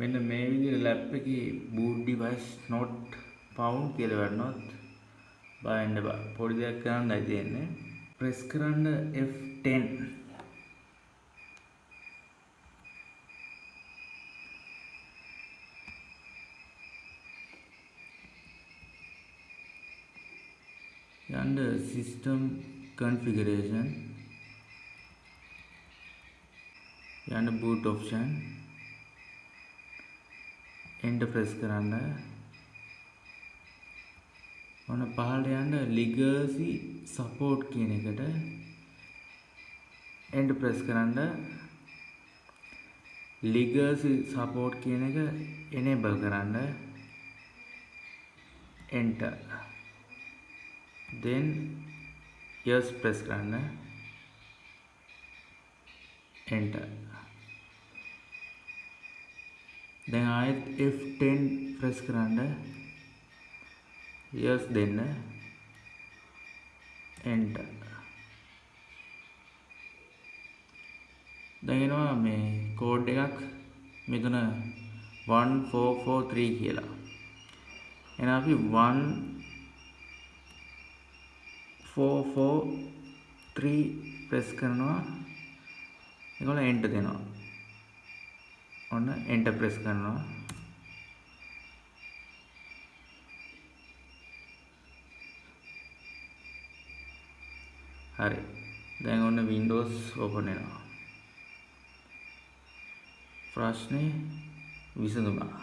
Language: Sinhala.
මෙන්න මේ විදිහට ලැප් එකේ boot device not found කියලා වරනොත් බලන්න බා පොඩි දෙයක් කරන්නයි තියෙන්නේ press කරන්න F10 යන්න system configuration යන්න boot option enter press කරන්න ඔන්න පහළට යන්න legacy support කියන එකට enter press කරන්න legacy support කියන එක enable කරන්න enter then yes press කරන්න enter දැන් ආයෙත් F10 press කරන්න yes දෙන්න enter දැන් එනවා මේ කෝඩ් එකක් මෙතන 1443 කියලා එහෙනම් අපි 1443 press කරනවා ඒගොල්ලෝ enter දෙනවා ඔන්න enter press කරනවා හරි දැන් ඔන්න Windows open වෙනවා ප්‍රශ්නේ විසඳුණා